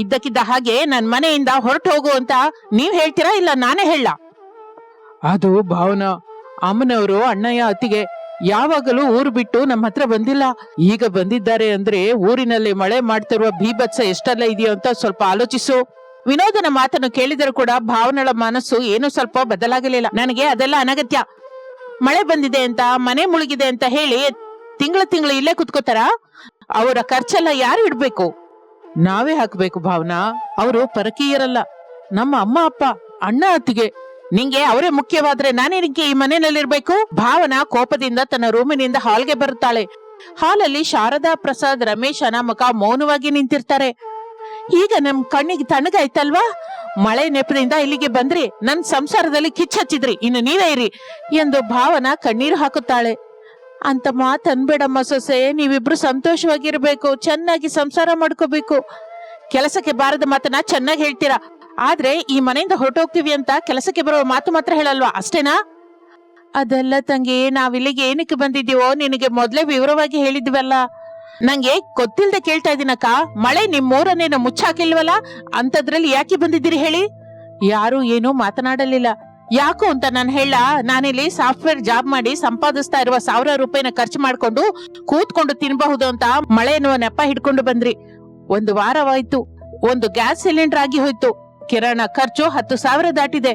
ಇದ್ದಕ್ಕಿದ್ದ ಹಾಗೆ ನನ್ ಮನೆಯಿಂದ ಹೊರಟು ಹೋಗು ಅಂತ ನೀವ್ ಹೇಳ್ತೀರಾ ಇಲ್ಲ ನಾನೇ ಹೇಳ? ಅದು ಭಾವನಾ, ಅಮ್ಮನವರು ಅಣ್ಣಯ್ಯ ಅತ್ತಿಗೆ ಯಾವಾಗಲೂ ಊರು ಬಿಟ್ಟು ನಮ್ಮ ಹತ್ರ ಬಂದಿಲ್ಲ. ಈಗ ಬಂದಿದ್ದಾರೆ ಅಂದ್ರೆ ಊರಿನಲ್ಲಿ ಮಳೆ ಮಾಡ್ತಿರುವ ಬೀಭತ್ಸ ಎಷ್ಟೆಲ್ಲ ಇದೆಯೋ ಅಂತ ಸ್ವಲ್ಪ ಆಲೋಚಿಸು. ವಿನೋದನ ಮಾತನ್ನು ಕೇಳಿದರೂ ಕೂಡ ಭಾವನಳ ಮನಸ್ಸು ಏನು ಸ್ವಲ್ಪ ಬದಲಾಗಲಿಲ್ಲ. ನನಗೆ ಅದೆಲ್ಲ ಅನಗತ್ಯ. ಮಳೆ ಬಂದಿದೆ ಅಂತ, ಮನೆ ಮುಳುಗಿದೆ ಅಂತ ಹೇಳಿ ತಿಂಗಳು ಇಲ್ಲೇ ಕುತ್ಕೋತಾರ? ಅವರ ಖರ್ಚೆಲ್ಲ ಯಾರು ಇಡ್ಬೇಕು? ನಾವೇ ಹಾಕ್ಬೇಕು ಭಾವನಾ. ಅವರು ಪರಕೀಯರಲ್ಲ, ನಮ್ಮ ಅಮ್ಮ ಅಪ್ಪ, ಅಣ್ಣ ಅತ್ತಿಗೆ. ನಿಂಗೆ ಅವರೇ ಮುಖ್ಯವಾದ್ರೆ ನಾನೇನಕ್ಕೆ ಈ ಮನೆಯಲ್ಲಿರ್ಬೇಕು? ಭಾವನಾ ಕೋಪದಿಂದ ತನ್ನ ರೂಮಿನಿಂದ ಹಾಲ್ಗೆ ಬರುತ್ತಾಳೆ. ಹಾಲಲ್ಲಿ ಶಾರದಾ, ಪ್ರಸಾದ್, ರಮೇಶ್, ಅನಾಮಿಕ ಮೌನವಾಗಿ ನಿಂತಿರ್ತಾರೆ. ಈಗ ನಮ್ ಕಣ್ಣಿಗೆ ತಣ್ಣಗಾಯ್ತಲ್ವಾ? ಮಳೆ ನೆಪದಿಂದ ಇಲ್ಲಿಗೆ ಬಂದ್ರಿ, ನನ್ ಸಂಸಾರದಲ್ಲಿ ಕಿಚ್ಚಚ್ಚಿದ್ರಿ, ಇನ್ನು ನೀವೇ ಇರಿ ಎಂದು ಭಾವನಾ ಕಣ್ಣೀರು ಹಾಕುತ್ತಾಳೆ. ಅಂತ ಮಾತ್ ಅನ್ಬೇಡಮ್ಮ ಸೊಸೆ, ನೀವಿಬ್ರು ಸಂತೋಷವಾಗಿರ್ಬೇಕು, ಚೆನ್ನಾಗಿ ಸಂಸಾರ ಮಾಡ್ಕೋಬೇಕು. ಕೆಲಸಕ್ಕೆ ಬಾರದ ಮಾತನ್ನ ಚೆನ್ನಾಗಿ ಹೇಳ್ತೀರಾ, ಆದ್ರೆ ಈ ಮನೆಯಿಂದ ಹೊರಟೋಗ್ತೀವಿ ಅಂತ ಕೆಲಸಕ್ಕೆ ಬರುವ ಮಾತು ಮಾತ್ರ ಹೇಳಲ್ವಾ, ಅಷ್ಟೇನಾ? ಅದೆಲ್ಲ ತಂಗಿ, ನಾವಿಲ್ಲಿಗೆ ಏನಕ್ಕೆ ಬಂದಿದ್ದೀವೋ ನಿನಗೆ ಮೊದ್ಲೇ ವಿವರವಾಗಿ ಹೇಳಿದ್ವಲ್ಲ. ನಂಗೆ ಗೊತ್ತಿಲ್ದೆ ಕೇಳ್ತಾ ಇದೀನಕ್ಕ. ಮಳೆ ನಿಮ್ಮೂರನ್ನೇನು ಮುಚ್ಚಾಕಿಲ್ವಲ್ಲ, ಅಂತದ್ರಲ್ಲಿ ಯಾಕೆ ಬಂದಿದ್ದೀರಿ ಹೇಳಿ? ಯಾರು ಏನೂ ಮಾತನಾಡಲಿಲ್ಲ. ಯಾಕು ಅಂತ ನಾನು ಹೇಳ, ನಾನಿಲ್ಲಿ ಸಾಫ್ಟ್ವೇರ್ ಜಾಬ್ ಮಾಡಿ ಸಂಪಾದಿಸ್ತಾ ಇರುವ 1000 ರೂಪಾಯಿನ ಖರ್ಚು ಮಾಡ್ಕೊಂಡು ಕೂತ್ಕೊಂಡು ತಿನ್ಬಹುದು ಅಂತ ಮಳೆ ಎನ್ನುವ ನೆಪ ಹಿಡ್ಕೊಂಡು ಬಂದ್ರಿ. 1 ವಾರವಾಯ್ತು, 1 ಗ್ಯಾಸ್ ಸಿಲಿಂಡರ್ ಆಗಿ ಹೋಯ್ತು, ಕಿರಾಣ ಖರ್ಚು 10,000 ದಾಟಿದೆ,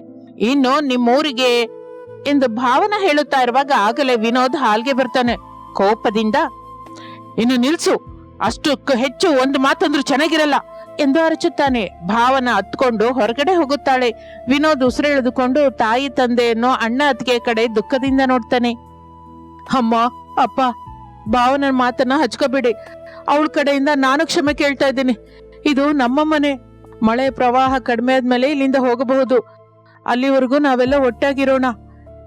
ಇನ್ನು ನಿಮ್ಮೂರಿಗೆ ಎಂದು ಭಾವನಾ ಹೇಳುತ್ತಾ ಇರುವಾಗ ಆಗಲೇ ವಿನೋದ್ ಹಾಲ್ಗೆ ಬರ್ತಾನೆ. ಕೋಪದಿಂದ, ಇನ್ನು ನಿಲ್ಸು, ಅಷ್ಟಕ್ಕೂ ಹೆಚ್ಚು ಒಂದು ಮಾತಂದ್ರೂ ಚೆನ್ನಾಗಿರಲ್ಲ ಎಂದು ಅರಚುತ್ತಾನೆ. ಭಾವನಾ ಹತ್ಕೊಂಡು ಹೊರಗಡೆ ಹೋಗುತ್ತಾಳೆ. ವಿನೋದ್ ಉಸಿರೆಳೆದುಕೊಂಡು ತಾಯಿ ತಂದೆಯನ್ನು, ಅಣ್ಣ ಅತ್ತಿಗೆ ಕಡೆ ದುಃಖದಿಂದ ನೋಡ್ತಾನೆ. ಅಮ್ಮ ಅಪ್ಪ, ಭಾವನ ಮಾತನ್ನ ಹಚ್ಕೋಬೇಡಿ. ಅವಳ ಕಡೆಯಿಂದ ನಾನು ಕ್ಷಮೆ ಕೇಳ್ತಾ ಇದ್ದೀನಿ. ಇದು ನಮ್ಮ ಮನೆ. ಮಳೆ ಪ್ರವಾಹ ಕಡಿಮೆ ಆದ್ಮೇಲೆ ಇಲ್ಲಿಂದ ಹೋಗಬಹುದು. ಅಲ್ಲಿವರೆಗೂ ನಾವೆಲ್ಲ ಒಟ್ಟಾಗಿರೋಣ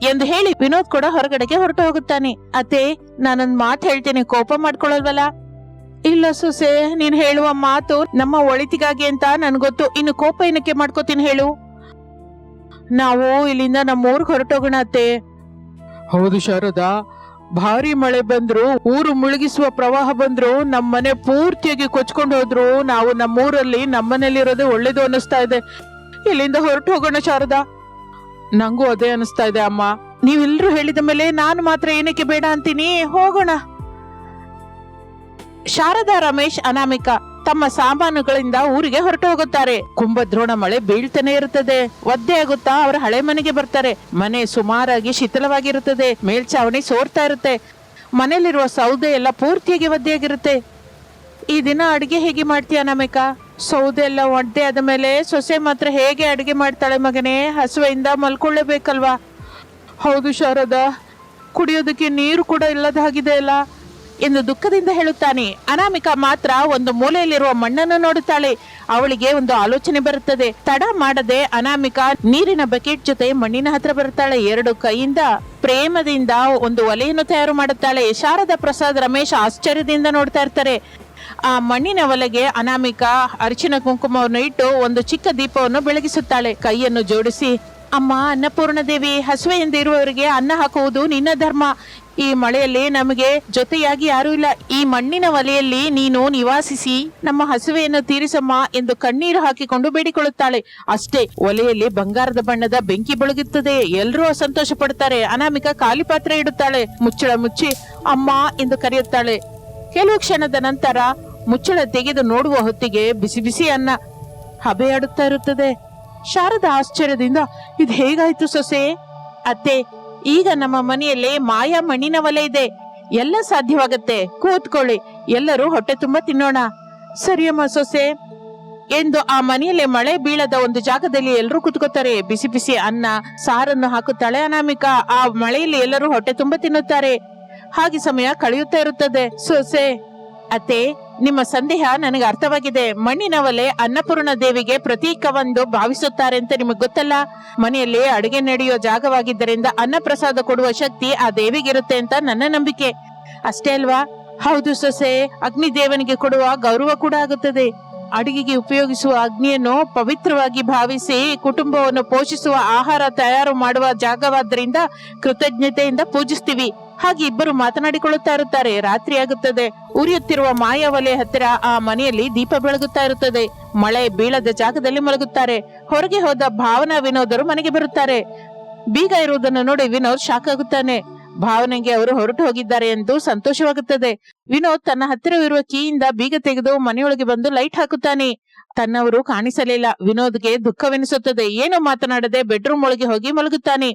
ಎಂದು ಹೇಳಿ ವಿನೋದ್ ಕೂಡ ಹೊರಗಡೆಗೆ ಹೊರಟು ಹೋಗುತ್ತಾನೆ. ಅತ್ತೆ, ನಾನೊಂದ್ ಮಾತು ಹೇಳ್ತೇನೆ, ಕೋಪ ಮಾಡ್ಕೊಳ್ಳಲ್ವಲ್ಲ? ಇಲ್ಲ ಸೊಸೆ, ನೀನ್ ಹೇಳುವ ಮಾತು ನಮ್ಮ ಒಳಿತಿಗಾಗಿ ಅಂತ ನನ್ಗೊತ್ತು. ಇನ್ನು ಕೋಪ ಏನಕ್ಕೆ ಮಾಡ್ಕೋತೀನಿ ಹೇಳು? ನಾವು ಇಲ್ಲಿಂದ ನಮ್ಮ ಊರ್ಗ್ ಹೊರಟೋಗೋಣ ಅತ್ತೆ. ಹೌದು ಶಾರದಾ, ಭಾರಿ ಮಳೆ ಬಂದ್ರು, ಊರು ಮುಳುಗಿಸುವ ಪ್ರವಾಹ ಬಂದ್ರು, ನಮ್ಮನೆ ಪೂರ್ತಿಯಾಗಿ ಕೊಚ್ಕೊಂಡು ಹೋದ್ರು, ನಾವು ನಮ್ಮೂರಲ್ಲಿ ನಮ್ಮನೇಲಿರೋದೇ ಒಳ್ಳೇದು ಅನ್ನಿಸ್ತಾ ಇದೆ. ಇಲ್ಲಿಂದ ಹೊರಟು ಹೋಗೋಣ ಶಾರದಾ. ನಂಗೂ ಅದೇ ಅನಿಸ್ತಾ ಇದೆ ಅಮ್ಮ. ನೀವೆಲ್ರೂ ಹೇಳಿದ ಮೇಲೆ ನಾನು ಮಾತ್ರ ಏನಕ್ಕೆ ಬೇಡ ಅಂತೀನಿ. ಹೋಗೋಣ. ಶಾರದಾ, ರಮೇಶ್, ಅನಾಮಿಕ ತಮ್ಮ ಸಾಮಾನುಗಳಿಂದ ಊರಿಗೆ ಹೊರಟು ಹೋಗುತ್ತಾರೆ. ಕುಂಭದ್ರೋಣ ಮಳೆ ಬೀಳ್ತಾನೆ ಇರುತ್ತದೆ. ಒದ್ದೆ ಆಗುತ್ತಾ ಅವರ ಹಳೆ ಮನೆಗೆ ಬರ್ತಾರೆ. ಮನೆ ಸುಮಾರಾಗಿ ಶಿಥಿಲವಾಗಿರುತ್ತದೆ. ಮೇಲ್ಛಾವಣಿ ಸೋರ್ತಾ ಇರುತ್ತೆ. ಮನೆಯಲ್ಲಿರುವ ಸೌದೆ ಎಲ್ಲ ಪೂರ್ತಿಯಾಗಿ ಒದ್ದೆಯಾಗಿರುತ್ತೆ. ಈ ದಿನ ಅಡಿಗೆ ಹೇಗೆ ಮಾಡ್ತೀಯ ಅನಾಮಿಕ? ಸೌದೆ ಎಲ್ಲ ಒದ್ದೆ ಆದ ಮೇಲೆ ಸೊಸೆ ಮಾತ್ರ ಹೇಗೆ ಅಡಿಗೆ ಮಾಡ್ತಾಳೆ ಮಗನೇ? ಹಸುವೆಯಿಂದ ಮಲ್ಕೊಳ್ಳೇಬೇಕಲ್ವಾ? ಹೌದು ಶಾರದಾ, ಕುಡಿಯೋದಕ್ಕೆ ನೀರು ಕೂಡ ಇಲ್ಲದ ಹಾಗಿದೆ ಅಲ್ಲ ಎಂದು ದುಃಖದಿಂದ ಹೇಳುತ್ತಾನೆ. ಅನಾಮಿಕ ಮಾತ್ರ ಒಂದು ಮೂಲೆಯಲ್ಲಿರುವ ಮಣ್ಣನ್ನು ನೋಡುತ್ತಾಳೆ. ಅವಳಿಗೆ ಒಂದು ಆಲೋಚನೆ ಬರುತ್ತದೆ. ತಡ ಮಾಡದೆ ಅನಾಮಿಕ ನೀರಿನ ಬಕೆಟ್ ಜೊತೆ ಮಣ್ಣಿನ ಹತ್ರ ಬರುತ್ತಾಳೆ. 2 ಕೈಯಿಂದ ಪ್ರೇಮದಿಂದ ಒಂದು ಒಲೆಯನ್ನು ತಯಾರು ಮಾಡುತ್ತಾಳೆ. ಶಾರದಾ, ಪ್ರಸಾದ್, ರಮೇಶ್ ಆಶ್ಚರ್ಯದಿಂದ ನೋಡ್ತಾ ಇರ್ತಾರೆ. ಆ ಮಣ್ಣಿನ ಒಲೆಗೆ ಅನಾಮಿಕ ಅರಿಶಿನ ಕುಂಕುಮವನ್ನು ಇಟ್ಟು ಒಂದು ಚಿಕ್ಕ ದೀಪವನ್ನು ಬೆಳಗಿಸುತ್ತಾಳೆ. ಕೈಯನ್ನು ಜೋಡಿಸಿ, ಅಮ್ಮ ಅನ್ನಪೂರ್ಣದೇವಿ, ಹಸುವೆಯಿಂದ ಇರುವವರಿಗೆ ಅನ್ನ ಹಾಕುವುದು ನಿನ್ನ ಧರ್ಮ. ಈ ಮಳೆಯಲ್ಲಿ ನಮಗೆ ಜೊತೆಯಾಗಿ ಯಾರೂ ಇಲ್ಲ. ಈ ಮಣ್ಣಿನ ಒಲೆಯಲ್ಲಿ ನೀನು ನಿವಾಸಿಸಿ ನಮ್ಮ ಹಸುವೆಯನ್ನು ತೀರಿಸಮ್ಮ ಎಂದು ಕಣ್ಣೀರು ಹಾಕಿಕೊಂಡು ಬೇಡಿಕೊಳ್ಳುತ್ತಾಳೆ. ಅಷ್ಟೇ, ಒಲೆಯಲ್ಲಿ ಬಂಗಾರದ ಬಣ್ಣದ ಬೆಂಕಿ ಬೆಳಗುತ್ತದೆ. ಎಲ್ಲರೂ ಸಂತೋಷ ಪಡುತ್ತಾರೆ. ಅನಾಮಿಕ ಖಾಲಿ ಪಾತ್ರೆ ಇಡುತ್ತಾಳೆ. ಮುಚ್ಚಳ ಮುಚ್ಚಿ ಅಮ್ಮ ಎಂದು ಕರೆಯುತ್ತಾಳೆ. ಕೆಲವು ಕ್ಷಣದ ನಂತರ ಮುಚ್ಚಳ ತೆಗೆದು ನೋಡುವ ಹೊತ್ತಿಗೆ ಬಿಸಿ ಬಿಸಿ ಅನ್ನ ಹಬೆಯಾಡುತ್ತಾ ಇರುತ್ತದೆ. ಶಾರದಾ ಆಶ್ಚರ್ಯದಿಂದ, ಇದು ಹೇಗಾಯ್ತು ಸೊಸೆ? ಅತ್ತೆ, ಈಗ ನಮ್ಮ ಮನೆಯಲ್ಲಿ ಮಾಯಾ ಮಣ್ಣಿನ ಒಲೆ ಇದೆ. ಎಲ್ಲ ಸಾಧ್ಯವಾಗತ್ತೆ. ಕೂತ್ಕೊಳ್ಳಿ, ಎಲ್ಲರೂ ಹೊಟ್ಟೆ ತುಂಬಾ ತಿನ್ನೋಣ. ಸರಿಯಮ್ಮ ಸೊಸೆ ಎಂದು ಆ ಮನೆಯಲ್ಲಿ ಮಳೆ ಬೀಳದ ಒಂದು ಜಾಗದಲ್ಲಿ ಎಲ್ಲರೂ ಕುತ್ಕೋತಾರೆ. ಬಿಸಿ ಬಿಸಿ ಅನ್ನ ಸಾರನ್ನು ಹಾಕುತ್ತಾಳೆ ಅನಾಮಿಕ. ಆ ಮಳೆಯಲ್ಲಿ ಎಲ್ಲರೂ ಹೊಟ್ಟೆ ತುಂಬಾ ತಿನ್ನುತ್ತಾರೆ. ಹಾಗೆ ಸಮಯ ಕಳೆಯುತ್ತಾ ಇರುತ್ತದೆ. ಸೊಸೆ, ಅತ್ತೆ, ನಿಮ್ಮ ಸಂದೇಹ ನನಗೆ ಅರ್ಥವಾಗಿದೆ. ಮಣ್ಣಿನ ಒಲೆ ಅನ್ನಪೂರ್ಣ ದೇವಿಗೆ ಪ್ರತೀಕವೆಂದು ಭಾವಿಸುತ್ತಾರೆ ಅಂತ ನಿಮಗೆ ಗೊತ್ತಲ್ಲ. ಮನೆಯಲ್ಲಿ ಅಡುಗೆ ನಡೆಯುವ ಜಾಗವಾಗಿದ್ದರಿಂದ ಅನ್ನ ಪ್ರಸಾದ ಕೊಡುವ ಶಕ್ತಿ ಆ ದೇವಿಗಿರುತ್ತೆ ಅಂತ ನನ್ನ ನಂಬಿಕೆ. ಅಷ್ಟೇ ಅಲ್ವಾ? ಹೌದು ಸೊಸೆ, ಅಗ್ನಿ ದೇವನಿಗೆ ಕೊಡುವ ಗೌರವ ಕೂಡ ಆಗುತ್ತದೆ. ಅಡುಗೆಗೆ ಉಪಯೋಗಿಸುವ ಅಗ್ನಿಯನ್ನು ಪವಿತ್ರವಾಗಿ ಭಾವಿಸಿ ಕುಟುಂಬವನ್ನು ಪೋಷಿಸುವ ಆಹಾರ ತಯಾರು ಮಾಡುವ ಜಾಗವಾದ್ರಿಂದ ಕೃತಜ್ಞತೆಯಿಂದ ಪೂಜಿಸ್ತೀವಿ. ಹಾಗೆ ಇಬ್ಬರು ಮಾತನಾಡಿಕೊಳ್ಳುತ್ತಾ ಇರುತ್ತಾರೆ. ರಾತ್ರಿ ಆಗುತ್ತದೆ. ಉರಿಯುತ್ತಿರುವ ಮಾಯಾ ಒಲೆ ಹತ್ತಿರ ಆ ಮನೆಯಲ್ಲಿ ದೀಪ ಬೆಳಗುತ್ತಾ ಇರುತ್ತದೆ. ಮಳೆ ಬೀಳದ ಜಾಗದಲ್ಲಿ ಮಲಗುತ್ತಾರೆ. ಹೊರಗೆ ಹೋದ ಭಾವನಾ ವಿನೋದರು ಮನೆಗೆ ಬರುತ್ತಾರೆ. ಬೀಗ ಇರುವುದನ್ನು ನೋಡಿ ವಿನೋದ್ ಶಾಕ್ ಆಗುತ್ತಾನೆ. ಭಾವನೆಗೆ ಅವರು ಹೊರಟು ಹೋಗಿದ್ದಾರೆ ಎಂದು ಸಂತೋಷವಾಗುತ್ತದೆ. ವಿನೋದ್ ತನ್ನ ಹತ್ತಿರವಿರುವ ಕೀಯಿಂದ ಬೀಗ ತೆಗೆದು ಮನೆಯೊಳಗೆ ಬಂದು ಲೈಟ್ ಹಾಕುತ್ತಾನೆ. ತನ್ನವರು ಕಾಣಿಸಲಿಲ್ಲ. ವಿನೋದ್ಗೆ ದುಃಖವೆನಿಸುತ್ತದೆ. ಏನೋ ಮಾತನಾಡದೆ ಬೆಡ್ರೂಮ್ ಒಳಗೆ ಹೋಗಿ ಮಲಗುತ್ತಾನೆ.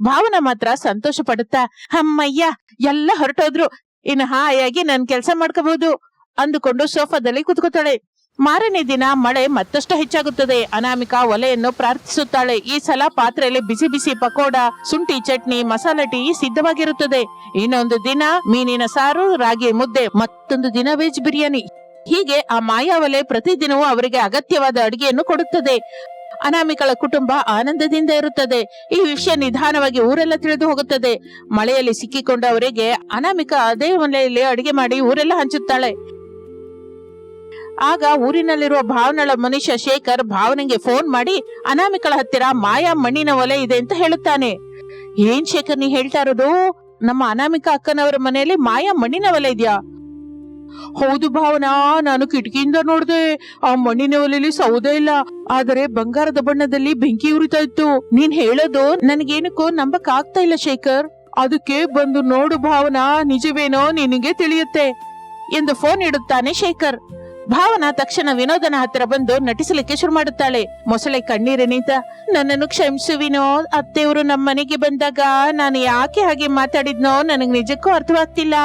ಭಾವನಾ ಮಾತ್ರ ಸಂತೋಷ ಪಡುತ್ತಾ, ಅಮ್ಮಯ್ಯ ಎಲ್ಲ ಹೊರಟೋದ್ರು, ಇನ್ನು ಹಾಯಾಗಿ ನನ್ ಕೆಲ್ಸ ಮಾಡ್ಕೋಬಹುದು ಅಂದುಕೊಂಡು ಸೋಫಾದಲ್ಲಿ ಕುತ್ಕೋತಾಳೆ. ಮಾರನೇ ದಿನ ಮಳೆ ಮತ್ತಷ್ಟು ಹೆಚ್ಚಾಗುತ್ತದೆ. ಅನಾಮಿಕಾ ಒಲೆಯನ್ನು ಪ್ರಾರ್ಥಿಸುತ್ತಾಳೆ. ಈ ಸಲ ಪಾತ್ರೆಯಲ್ಲಿ ಬಿಸಿ ಬಿಸಿ ಪಕೋಡ, ಶುಂಠಿ ಚಟ್ನಿ, ಮಸಾಲೆ ಟೀ ಸಿದ್ಧವಾಗಿರುತ್ತದೆ. ಇನ್ನೊಂದು ದಿನ ಮೀನಿನ ಸಾರು, ರಾಗಿ ಮುದ್ದೆ, ಮತ್ತೊಂದು ದಿನ ವೆಜ್ ಬಿರಿಯಾನಿ. ಹೀಗೆ ಆ ಮಾಯಾ ಒಲೆ ಪ್ರತಿದಿನವೂ ಅವರಿಗೆ ಅಗತ್ಯವಾದ ಅಡಿಗೆಯನ್ನು ಕೊಡುತ್ತದೆ. ಅನಾಮಿಕಳ ಕುಟುಂಬ ಆನಂದದಿಂದ ಇರುತ್ತದೆ. ಈ ವಿಷಯ ನಿಧಾನವಾಗಿ ಊರೆಲ್ಲ ತಿಳಿದು ಹೋಗುತ್ತದೆ. ಮಳೆಯಲ್ಲಿ ಸಿಕ್ಕಿಕೊಂಡ ಅವರಿಗೆ ಅನಾಮಿಕಾ ಅದೇ ಒಲೆಯಲ್ಲಿ ಅಡಿಗೆ ಮಾಡಿ ಊರೆಲ್ಲ ಹಂಚುತ್ತಾಳೆ. ಆಗ ಊರಿನಲ್ಲಿರುವ ಭಾವನಳ ಮನುಷ್ಯ ಶೇಖರ್ ಭಾವನೆಗೆ ಫೋನ್ ಮಾಡಿ ಅನಾಮಿಕಳ ಹತ್ತಿರ ಮಾಯಾ ಮಣ್ಣಿನ ಒಲೆ ಇದೆ ಅಂತ ಹೇಳುತ್ತಾನೆ. ಏನ್ ಶೇಖರ್ ನೀ ಹೇಳ್ತಾ ಇರೋದು? ನಮ್ಮ ಅನಾಮಿಕಾ ಅಕ್ಕನವರ ಮನೆಯಲ್ಲಿ ಮಾಯಾ ಮಣ್ಣಿನ ಒಲೆ ಇದೆಯಾ? ಹೌದು ಭಾವನಾ, ನಾನು ಕಿಟಕಿಯಿಂದ ನೋಡ್ದೆ. ಆ ಮಣ್ಣಿನ ಒಲೆಯಲ್ಲಿ ಸೌದೆ ಇಲ್ಲ, ಆದರೆ ಬಂಗಾರದ ಬಣ್ಣದಲ್ಲಿ ಬೆಂಕಿ ಉರಿತಾ ಇತ್ತು. ನೀನ್ ಹೇಳೋದು ನನಗೇನಕ್ಕೂ ನಂಬಕ್ ಆಗ್ತಾ ಇಲ್ಲ ಶೇಖರ್. ಅದಕ್ಕೆ ಬಂದು ನೋಡು ಭಾವನಾ, ನಿಜವೇನೋ ನಿನಗೆ ತಿಳಿಯುತ್ತೆ ಎಂದು ಫೋನ್ ಇಡುತ್ತಾನೆ ಶೇಖರ್. ಭಾವನಾ ತಕ್ಷಣ ವಿನೋದನ ಹತ್ತಿರ ಬಂದು ನಟಿಸಲಿಕ್ಕೆ ಶುರು ಮಾಡುತ್ತಾಳೆ. ಮೊಸಳೆ ಕಣ್ಣೀರಿನಿಂದ, ನನ್ನನ್ನು ಕ್ಷಮಿಸು ವಿನೋದ್, ಅತ್ತೆಯವರು ನಮ್ಮ ಮನೆಗೆ ಬಂದಾಗ ನಾನು ಯಾಕೆ ಹಾಗೆ ಮಾತಾಡಿದ್ನೋ ನನಗ್ ನಿಜಕ್ಕೂ ಅರ್ಥವಾಗ್ತಿಲ್ಲ.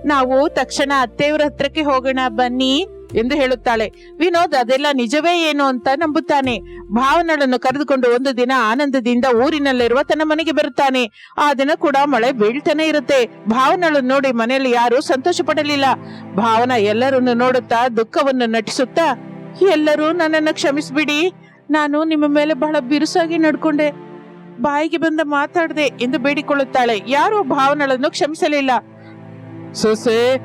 ನಾವು ತಕ್ಷಣ ಅತ್ತೆಯವರ ಹತ್ರಕ್ಕೆ ಹೋಗೋಣ ಬನ್ನಿ ಎಂದು ಹೇಳುತ್ತಾಳೆ. ವಿನೋದ್ ಅದೆಲ್ಲ ನಿಜವೇ ಏನು ಅಂತ ನಂಬುತ್ತಾನೆ. ಭಾವನಳನ್ನು ಕರೆದುಕೊಂಡು ಒಂದು ದಿನ ಆನಂದದಿಂದ ಊರಿನಲ್ಲಿರುವ ತನ್ನ ಮನೆಗೆ ಬರುತ್ತಾನೆ. ಆ ದಿನ ಕೂಡ ಮಳೆ ಬೀಳ್ತಾನೆ ಇರುತ್ತೆ. ಭಾವನಳನ್ನು ನೋಡಿ ಮನೆಯಲ್ಲಿ ಯಾರು ಸಂತೋಷ ಪಡಲಿಲ್ಲ. ಭಾವನಾ ಎಲ್ಲರನ್ನು ನೋಡುತ್ತಾ ದುಃಖವನ್ನು ನಟಿಸುತ್ತಾ, ಎಲ್ಲರೂ ನನ್ನನ್ನು ಕ್ಷಮಿಸ್ಬಿಡಿ, ನಾನು ನಿಮ್ಮ ಮೇಲೆ ಬಹಳ ಬಿರುಸಾಗಿ ನಡ್ಕೊಂಡೆ, ಬಾಯಿಗೆ ಬಂದ ಮಾತಾಡ್ದೆ ಎಂದು ಬೇಡಿಕೊಳ್ಳುತ್ತಾಳೆ. ಯಾರು ಭಾವನಳನ್ನು ಕ್ಷಮಿಸಲಿಲ್ಲ. ಸೊಸೆ,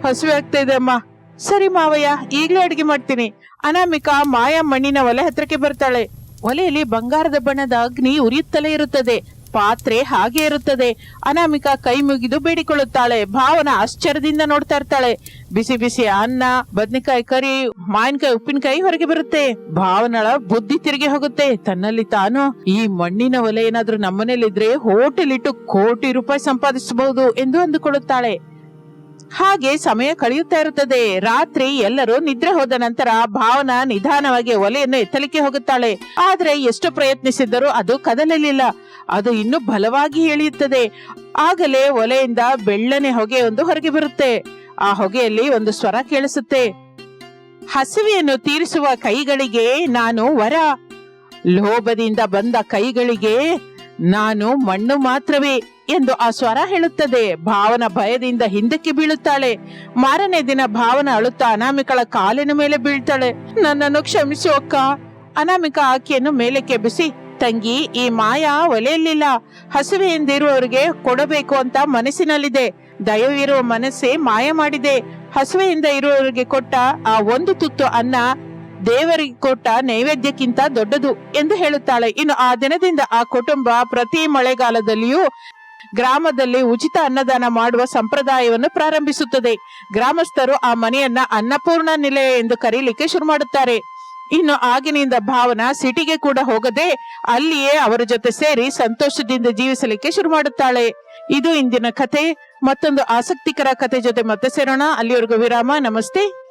ಹಸಿವೆ ಆಗ್ತಾ ಇದೆ ಅಮ್ಮ. ಸರಿ ಮಾವಯ್ಯ, ಈಗ್ಲೇ ಅಡಿಗೆ ಮಾಡ್ತೀನಿ. ಅನಾಮಿಕಾ ಮಾಯಾ ಮಣ್ಣಿನ ಒಲೆ ಹತ್ರಕ್ಕೆ ಬರ್ತಾಳೆ. ಒಲೆಯಲ್ಲಿ ಬಂಗಾರದ ಬಣ್ಣದ ಅಗ್ನಿ ಉರಿಯುತ್ತಲೇ ಇರುತ್ತದೆ. ಪಾತ್ರೆ ಹಾಗೆ ಇರುತ್ತದೆ. ಅನಾಮಿಕಾ ಕೈ ಮುಗಿದು ಬೇಡಿಕೊಳ್ಳುತ್ತಾಳೆ. ಭಾವನಾ ಆಶ್ಚರ್ಯದಿಂದ ನೋಡ್ತಾ ಇರ್ತಾಳೆ. ಬಿಸಿ ಬಿಸಿ ಅನ್ನ, ಬದ್ನೆಕಾಯಿ ಕರಿ, ಮಾವಿನಕಾಯಿ ಉಪ್ಪಿನಕಾಯಿ ಹೊರಗೆ ಬರುತ್ತೆ. ಭಾವನಳ ಬುದ್ಧಿ ತಿರುಗಿ ಹೋಗುತ್ತೆ. ತನ್ನಲ್ಲಿ ತಾನು, ಈ ಮಣ್ಣಿನ ಒಲೆ ಏನಾದ್ರೂ ನಮ್ಮನೇಲಿದ್ರೆ ಹೋಟೆಲ್ ಇಟ್ಟು ಕೋಟಿ ರೂಪಾಯಿ ಸಂಪಾದಿಸಬಹುದು ಎಂದು ಅಂದುಕೊಳ್ಳುತ್ತಾಳೆ. ಹಾಗೆ ಸಮಯ ಕಳೆಯುತ್ತಾ ಇರುತ್ತದೆ. ರಾತ್ರಿ ಎಲ್ಲರೂ ನಿದ್ರೆ ಹೋದ ನಂತರ ಭಾವನಾ ನಿಧಾನವಾಗಿ ಒಲೆಯನ್ನು ಎತ್ತಲಿಕ್ಕೆ ಹೋಗುತ್ತಾಳೆ. ಆದ್ರೆ ಎಷ್ಟು ಪ್ರಯತ್ನಿಸಿದರೂ ಅದು ಕದಲಲಿಲ್ಲ. ಅದು ಇನ್ನೂ ಬಲವಾಗಿ ಎಳೆಯುತ್ತದೆ. ಆಗಲೇ ಒಲೆಯಿಂದ ಬೆಳ್ಳನೆ ಹೊಗೆ ಒಂದು ಹೊರಗೆ ಬರುತ್ತೆ. ಆ ಹೊಗೆಯಲ್ಲಿ ಒಂದು ಸ್ವರ ಕೇಳಿಸುತ್ತೆ. ಹಸಿವೆಯನ್ನು ತೀರಿಸುವ ಕೈಗಳಿಗೆ ನಾನು ವರ, ಲೋಭದಿಂದ ಬಂದ ಕೈಗಳಿಗೆ ನಾನು ಮಣ್ಣು ಮಾತ್ರವೇ ಎಂದು ಆ ಸ್ವರ ಹೇಳುತ್ತದೆ. ಭಾವನ ಭಯದಿಂದ ಹಿಂದಕ್ಕೆ ಬೀಳುತ್ತಾಳೆ. ಮಾರನೇ ದಿನ ಭಾವನ ಅಳುತ್ತಾ ಅನಾಮಿಕಳ ಕಾಲಿನ ಮೇಲೆ ಬೀಳ್ತಾಳೆ. ನನ್ನನ್ನು ಕ್ಷಮಿಸು ಅಕ್ಕ. ಅನಾಮಿಕಾ ಆಕೆಯನ್ನು ಮೇಲಕ್ಕೆ ಬಿಸಿ, ತಂಗಿ, ಈ ಮಾಯಾ ಒಲೆಯಲ್ಲಿಲ್ಲ, ಹಸಿವೆಯಿಂದಿರುವವರಿಗೆ ಕೊಡಬೇಕು ಅಂತ ಮನಸ್ಸಿನಲ್ಲಿದೆ. ದಯವಿರುವ ಮನಸ್ಸೇ ಮಾಯ ಮಾಡಿದೆ. ಹಸಿವೆಯಿಂದ ಇರುವವರಿಗೆ ಕೊಟ್ಟ ಆ ಒಂದು ತುತ್ತು ಅನ್ನ ದೇವರಿಗೆ ಕೊಟ್ಟ ನೈವೇದ್ಯಕ್ಕಿಂತ ದೊಡ್ಡದು ಎಂದು ಹೇಳುತ್ತಾಳೆ. ಇನ್ನು ಆ ದಿನದಿಂದ ಆ ಕುಟುಂಬ ಪ್ರತಿ ಮಳೆಗಾಲದಲ್ಲಿಯೂ ಗ್ರಾಮದಲ್ಲಿ ಉಚಿತ ಅನ್ನದಾನ ಮಾಡುವ ಸಂಪ್ರದಾಯವನ್ನು ಪ್ರಾರಂಭಿಸುತ್ತದೆ. ಗ್ರಾಮಸ್ಥರು ಆ ಮನೆಯನ್ನ ಅನ್ನಪೂರ್ಣ ನಿಲಯ ಎಂದು ಕರೀಲಿಕ್ಕೆ ಶುರು ಮಾಡುತ್ತಾರೆ. ಇನ್ನು ಆಗಿನಿಂದ ಭಾವನಾ ಸಿಟಿಗೆ ಕೂಡ ಹೋಗದೆ ಅಲ್ಲಿಯೇ ಅವರ ಜೊತೆ ಸೇರಿ ಸಂತೋಷದಿಂದ ಜೀವಿಸಲಿಕ್ಕೆ ಶುರು ಮಾಡುತ್ತಾಳೆ. ಇದು ಇಂದಿನ ಕತೆ. ಮತ್ತೊಂದು ಆಸಕ್ತಿಕರ ಕತೆ ಜೊತೆ ಮತ್ತೆ ಸೇರೋಣ. ಅಲ್ಲಿವರೆಗೂ ವಿರಾಮ. ನಮಸ್ತೆ.